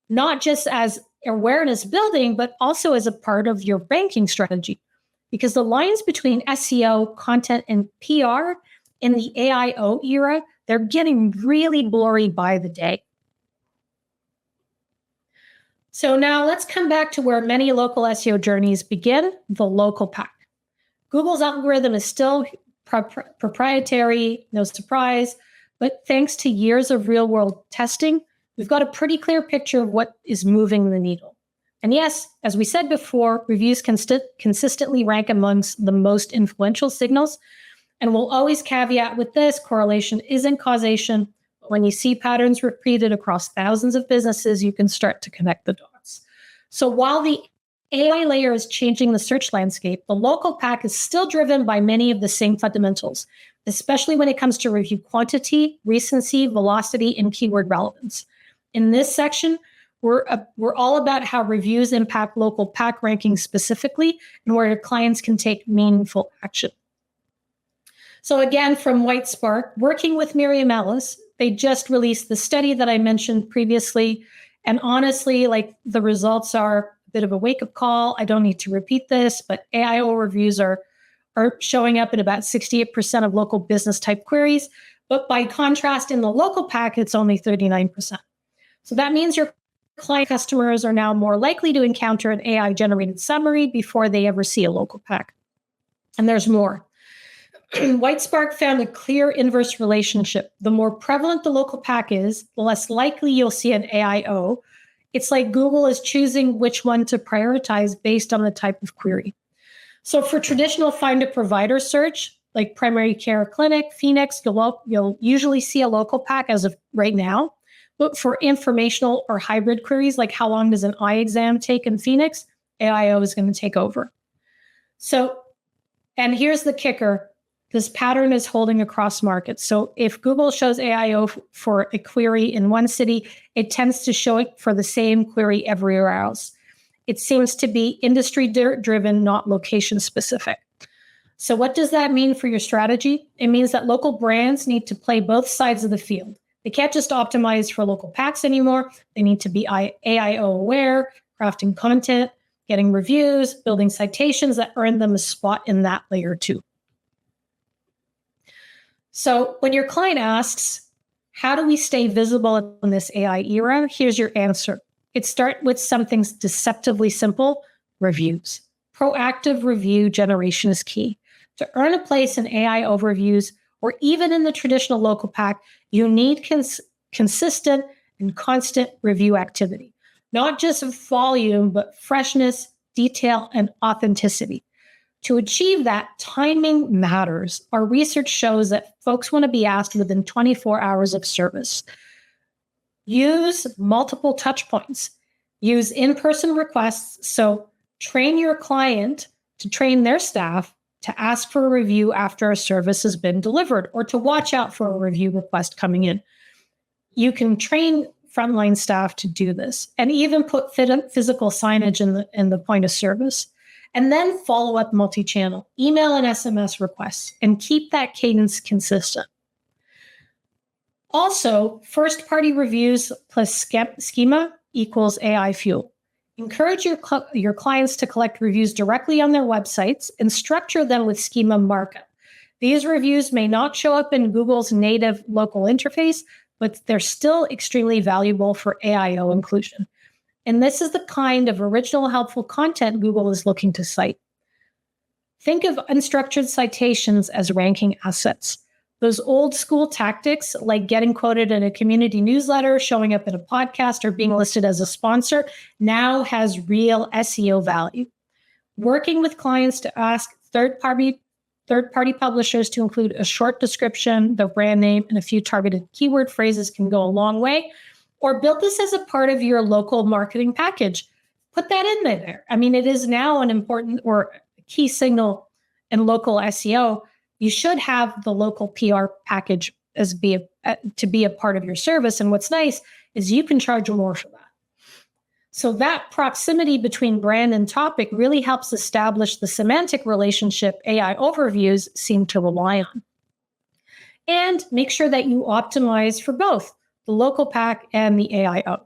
not just as awareness building, but also as a part of your ranking strategy. Because the lines between SEO, content, and PR in the AIO era, they're getting really blurry by the day. So now let's come back to where many local SEO journeys begin, the local pack. Google's algorithm is still proprietary, no surprise, but thanks to years of real-world testing, we've got a pretty clear picture of what is moving the needle. And yes, as we said before, reviews can consistently rank amongst the most influential signals. And we'll always caveat with this, correlation isn't causation. But when you see patterns repeated across thousands of businesses, you can start to connect the dots. So while the AI layer is changing the search landscape, the local pack is still driven by many of the same fundamentals, especially when it comes to review quantity, recency, velocity, and keyword relevance. In this section, we're all about how reviews impact local pack rankings specifically and where your clients can take meaningful action. So again, from WhiteSpark, working with Miriam Ellis, they just released the study that I mentioned previously. And honestly, like the results are a bit of a wake-up call. I don't need to repeat this, but AIO reviews are showing up in about 68% of local business type queries. But by contrast, in the local pack, it's only 39%. So that means your client customers are now more likely to encounter an AI-generated summary before they ever see a local pack. And there's more. WhiteSpark found a clear inverse relationship. The more prevalent the local pack is, the less likely you'll see an AIO. It's like Google is choosing which one to prioritize based on the type of query. So for traditional find a provider search, like primary care clinic, Phoenix, you'll usually see a local pack as of right now. But for informational or hybrid queries, like how long does an eye exam take in Phoenix, AIO is going to take over. So, and here's the kicker. This pattern is holding across markets. So if Google shows AIO for a query in one city, it tends to show it for the same query everywhere else. It seems to be industry-driven, not location-specific. So what does that mean for your strategy? It means that local brands need to play both sides of the field. They can't just optimize for local packs anymore. They need to be AIO aware, crafting content, getting reviews, building citations that earn them a spot in that layer too. So when your client asks, how do we stay visible in this AI era? Here's your answer. It starts with something deceptively simple, reviews. Proactive review generation is key. To earn a place in AI overviews, or even in the traditional local pack, you need consistent and constant review activity. Not just volume, but freshness, detail, and authenticity. To achieve that, timing matters. Our research shows that folks want to be asked within 24 hours of service. Use multiple touch points. Use in-person requests. So train your client to train their staff to ask for a review after a service has been delivered or to watch out for a review request coming in. You can train frontline staff to do this and even put physical signage in the point of service. And then follow up multi-channel, email and SMS requests, and keep that cadence consistent. Also, first-party reviews plus schema equals AI fuel. Encourage your clients to collect reviews directly on their websites and structure them with schema markup. These reviews may not show up in Google's native local interface, but they're still extremely valuable for AIO inclusion. And this is the kind of original helpful content Google is looking to cite. Think of unstructured citations as ranking assets. Those old school tactics, like getting quoted in a community newsletter, showing up in a podcast, or being listed as a sponsor, now has real SEO value. Working with clients to ask third-party publishers to include a short description, the brand name, and a few targeted keyword phrases can go a long way. Or build this as a part of your local marketing package. Put that in there. I mean, it is now an important or key signal in local SEO. You should have the local PR package to be a part of your service. And what's nice is you can charge more for that. So that proximity between brand and topic really helps establish the semantic relationship AI overviews seem to rely on. And make sure that you optimize for both the local pack and the AIO.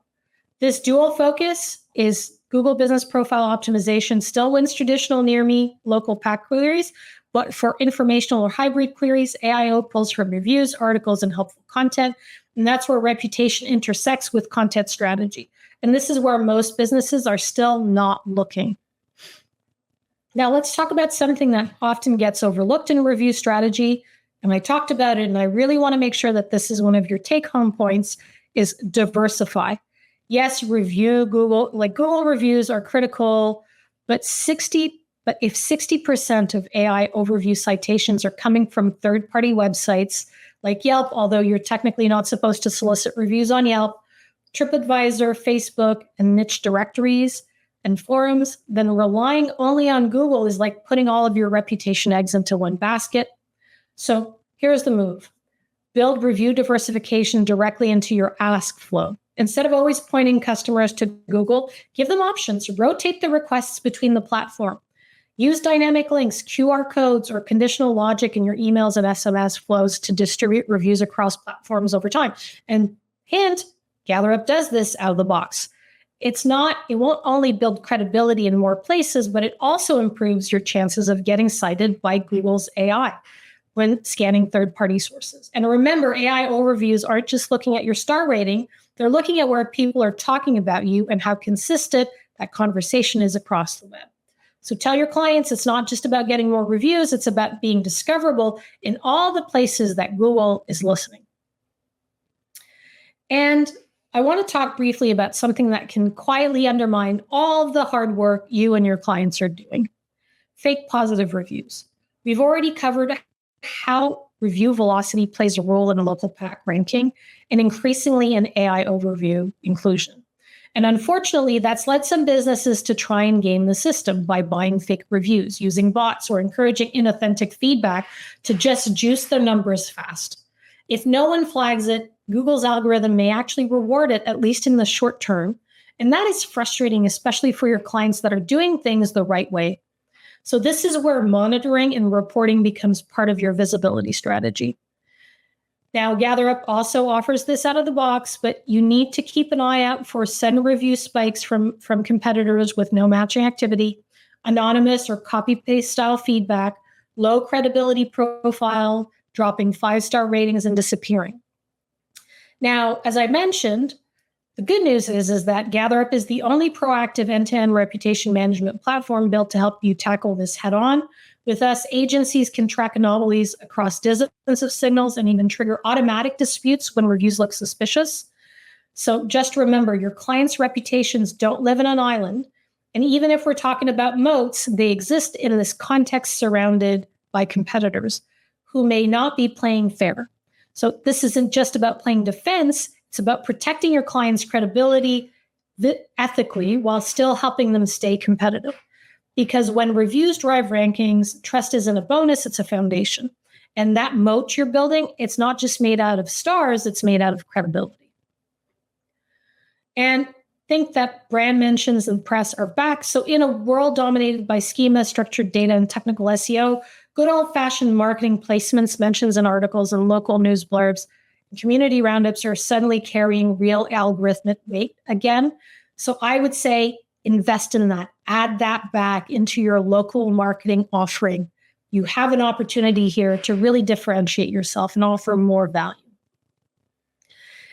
This dual focus is Google Business Profile Optimization still wins traditional near me local pack queries, but for informational or hybrid queries, AIO pulls from reviews, articles, and helpful content. And that's where reputation intersects with content strategy. And this is where most businesses are still not looking. Now, let's talk about something that often gets overlooked in review strategy. And I talked about it, and I really want to make sure that this is one of your take-home points, is diversify. Yes, review Google, like Google reviews are critical, but if 60% of AI overview citations are coming from third-party websites like Yelp, although you're technically not supposed to solicit reviews on Yelp, TripAdvisor, Facebook, and niche directories and forums, then relying only on Google is like putting all of your reputation eggs into one basket. So here's the move. Build review diversification directly into your ask flow. Instead of always pointing customers to Google, give them options. Rotate the requests between the platform. Use dynamic links, QR codes, or conditional logic in your emails and SMS flows to distribute reviews across platforms over time. And hint, GatherUp does this out of the box. It won't only build credibility in more places, but it also improves your chances of getting cited by Google's AI when scanning third-party sources. And remember, AI overviews aren't just looking at your star rating, they're looking at where people are talking about you and how consistent that conversation is across the web. So tell your clients it's not just about getting more reviews, it's about being discoverable in all the places that Google is listening. And I want to talk briefly about something that can quietly undermine all of the hard work you and your clients are doing. Fake positive reviews. We've already covered how review velocity plays a role in a local pack ranking and increasingly in AI overview inclusion. And unfortunately, that's led some businesses to try and game the system by buying fake reviews, using bots, or encouraging inauthentic feedback to just juice their numbers fast. If no one flags it, Google's algorithm may actually reward it, at least in the short term. And that is frustrating, especially for your clients that are doing things the right way. So this is where monitoring and reporting becomes part of your visibility strategy. Now, GatherUp also offers this out of the box, but you need to keep an eye out for sudden review spikes from competitors with no matching activity, anonymous or copy-paste style feedback, low credibility profile, dropping 5-star ratings and disappearing. Now, as I mentioned, the good news is that GatherUp is the only proactive end-to-end reputation management platform built to help you tackle this head-on. With us, agencies can track anomalies across dozens of signals and even trigger automatic disputes when reviews look suspicious. So just remember, your clients' reputations don't live in an island. And even if we're talking about moats, they exist in this context surrounded by competitors who may not be playing fair. So this isn't just about playing defense. It's about protecting your client's credibility ethically while still helping them stay competitive. Because when reviews drive rankings, trust isn't a bonus, it's a foundation. And that moat you're building, it's not just made out of stars, it's made out of credibility. And think that brand mentions and press are back. So in a world dominated by schema, structured data, and technical SEO, good old-fashioned marketing placements, mentions in articles, and local news blurbs, and community roundups are suddenly carrying real algorithmic weight again. So I would say invest in that. Add that back into your local marketing offering. You have an opportunity here to really differentiate yourself and offer more value.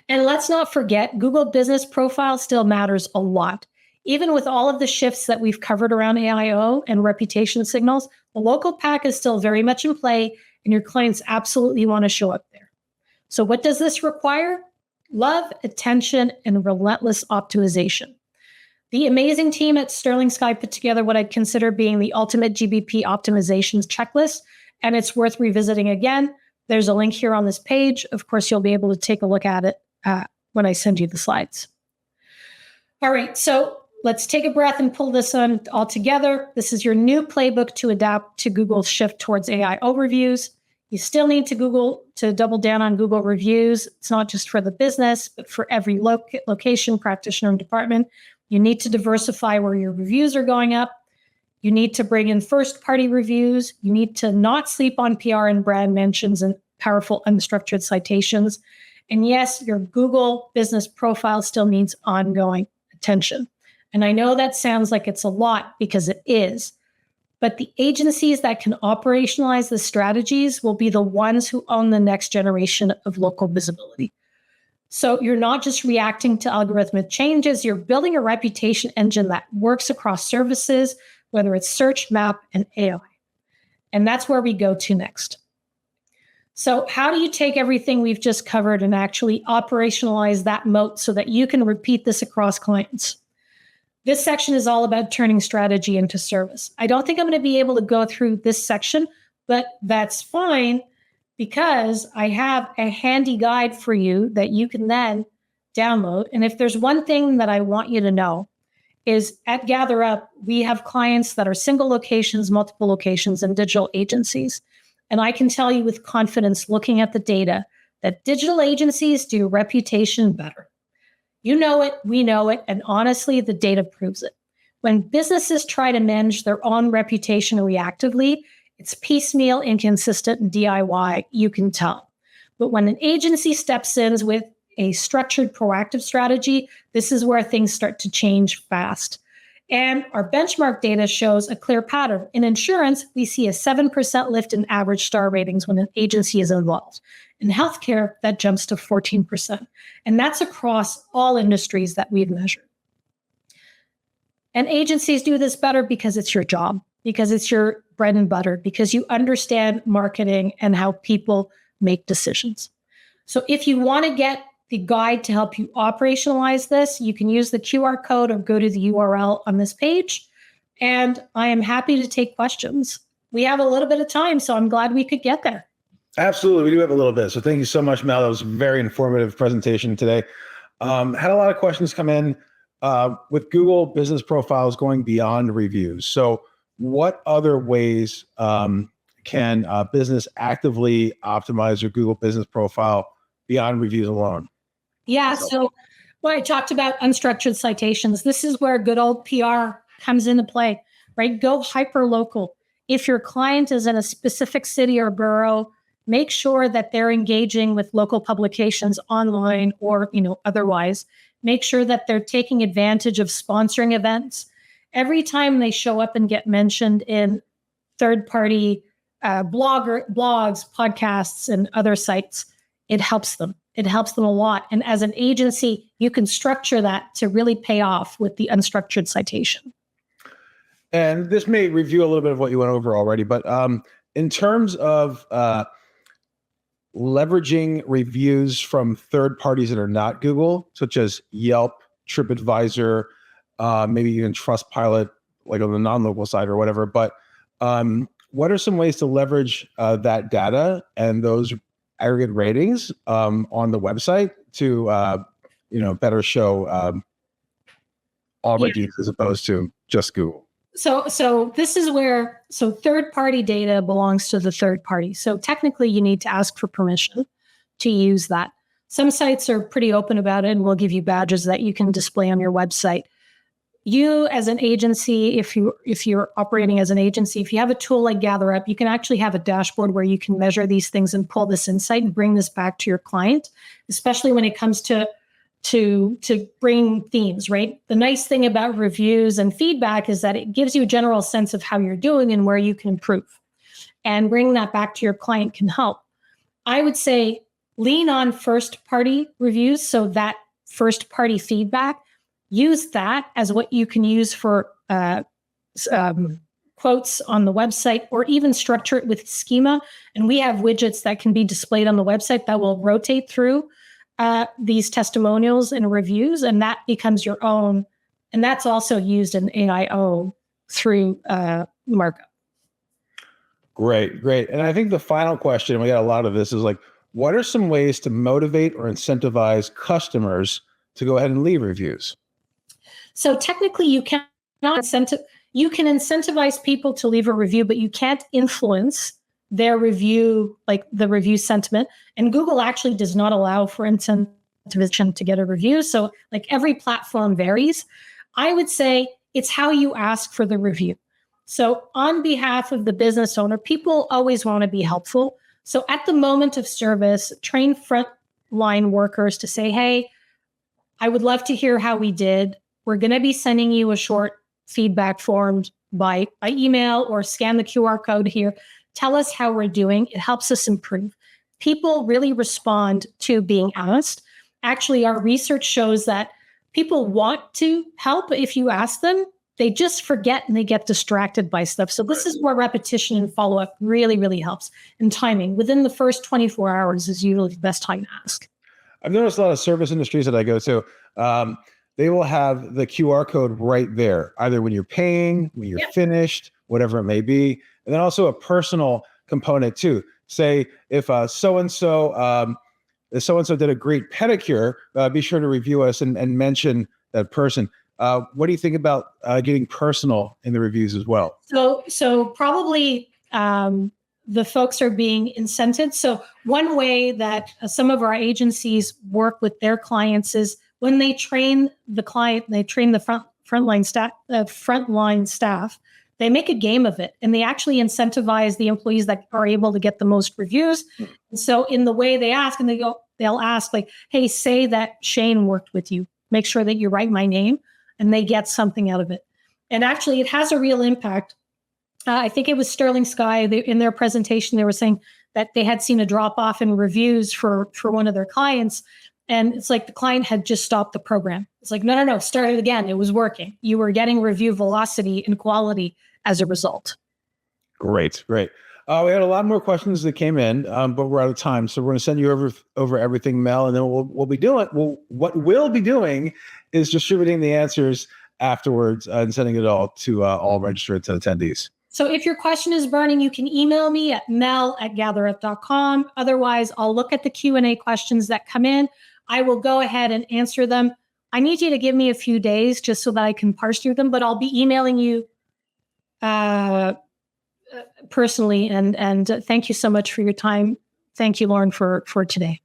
And let's not forget, Google Business Profile still matters a lot. Even with all of the shifts that we've covered around AIO and reputation signals, the local pack is still very much in play, and your clients absolutely want to show up there. So what does this require? Love, attention, and relentless optimization. The amazing team at Sterling Sky put together what I'd consider being the ultimate GBP optimizations checklist, and it's worth revisiting again. There's a link here on this page. Of course, you'll be able to take a look at it when I send you the slides. All right, so let's take a breath and pull this on all together. This is your new playbook to adapt to Google's shift towards AI overviews. You still need to double down on Google reviews. It's not just for the business, but for every location, practitioner, and department. You need to diversify where your reviews are going up. You need to bring in first-party reviews. You need to not sleep on PR and brand mentions and powerful unstructured citations. And yes, your Google business profile still needs ongoing attention. And I know that sounds like it's a lot because it is. But the agencies that can operationalize the strategies will be the ones who own the next generation of local visibility. So you're not just reacting to algorithmic changes, you're building a reputation engine that works across services, whether it's search, map, and AI. And that's where we go to next. So how do you take everything we've just covered and actually operationalize that moat so that you can repeat this across clients? This section is all about turning strategy into service. I don't think I'm going to be able to go through this section, but that's fine because I have a handy guide for you that you can then download. And if there's one thing that I want you to know is at GatherUp, we have clients that are single locations, multiple locations, and digital agencies. And I can tell you with confidence, looking at the data, that digital agencies do reputation better. You know it, we know it, and honestly, the data proves it. When businesses try to manage their own reputation reactively, it's piecemeal, inconsistent, and DIY, you can tell. But when an agency steps in with a structured, proactive strategy, this is where things start to change fast. And our benchmark data shows a clear pattern. In insurance, we see a 7% lift in average star ratings when an agency is involved. In healthcare, that jumps to 14%. And that's across all industries that we've measured. And agencies do this better because it's your job, because it's your bread and butter, because you understand marketing and how people make decisions. So if you want to get the guide to help you operationalize this, you can use the QR code or go to the URL on this page. And I am happy to take questions. We have a little bit of time, so I'm glad we could get there. Absolutely. We do have a little bit. So thank you so much, Mel. That was a very informative presentation today. Had a lot of questions come in with Google business profiles going beyond reviews. So what other ways can a business actively optimize their Google business profile beyond reviews alone? Yeah. So when I talked about unstructured citations, this is where good old PR comes into play, right? Go hyper local. If your client is in a specific city or borough, make sure that they're engaging with local publications online or, otherwise. Make sure that they're taking advantage of sponsoring events. Every time they show up and get mentioned in third-party blogs, podcasts, and other sites, it helps them. It helps them a lot. And as an agency, you can structure that to really pay off with the unstructured citation. And this may review a little bit of what you went over already, but in terms of leveraging reviews from third parties that are not Google, such as Yelp, TripAdvisor, maybe even Trustpilot, like on the non-local side or whatever. But what are some ways to leverage that data and those aggregate ratings on the website to better show all reviews as opposed to just Google? So this is where, third-party data belongs to the third party. So technically you need to ask for permission to use that. Some sites are pretty open about it and will give you badges that you can display on your website. You as an agency, if you're operating as an agency, if you have a tool like GatherUp, you can actually have a dashboard where you can measure these things and pull this insight and bring this back to your client, especially when it comes to bring themes, right? The nice thing about reviews and feedback is that it gives you a general sense of how you're doing and where you can improve. And bringing that back to your client can help. I would say lean on first-party reviews, so that first-party feedback, use that as what you can use for quotes on the website, or even structure it with schema. And we have widgets that can be displayed on the website that will rotate through these testimonials and reviews, and that becomes your own. And that's also used in AIO through markup. Great. And I think the final question, and we got a lot of this, is like, what are some ways to motivate or incentivize customers to go ahead and leave reviews? So technically you can incentivize people to leave a review, but you can't influence their review, like the review sentiment. And Google actually does not allow for incentivization to get a review. So like every platform varies. I would say it's how you ask for the review. So on behalf of the business owner, people always want to be helpful. So at the moment of service, train frontline workers to say, hey, I would love to hear how we did. We're going to be sending you a short feedback form by email, or scan the QR code here. Tell us how we're doing. It helps us improve. People really respond to being asked. actually our research shows that people want to help if you ask them. They just forget and they get distracted by stuff. So this is where repetition and follow-up really, really helps. And timing within the first 24 hours is usually the best time to ask. I've noticed a lot of service industries that I go to, they will have the QR code right there, either when you're paying, when you're finished, whatever it may be. And then also a personal component too. Say if so-and-so did a great pedicure, be sure to review us and mention that person. What do you think about getting personal in the reviews as well? So probably the folks are being incented. So one way that some of our agencies work with their clients is when they train the client, they train the frontline staff. They make a game of it, and they actually incentivize the employees that are able to get the most reviews. And so in the way they ask, and they'll ask like, "Hey, say that Shane worked with you. Make sure that you write my name." And they get something out of it. And actually, it has a real impact. I think it was Sterling Sky, in their presentation, they were saying that they had seen a drop-off in reviews for one of their clients. And it's like the client had just stopped the program. It's like, no, start it again. It was working. You were getting review velocity and quality as a result. Great. We had a lot more questions that came in, but we're out of time. So we're going to send you over everything, Mél, and then what we'll be doing is distributing the answers afterwards and sending it all to all registered attendees. So if your question is burning, you can email me at mel@gatherup.com. Otherwise, I'll look at the Q&A questions that come in. I will go ahead and answer them. I need you to give me a few days just so that I can parse through them, but I'll be emailing you personally. And thank you so much for your time. Thank you, Lauren, for today.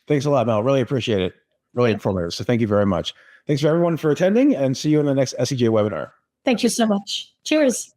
Thanks a lot, Mél. Really appreciate it. Really informative. So thank you very much. Thanks for everyone for attending, and see you in the next SEJ webinar. Thank you so much. Cheers.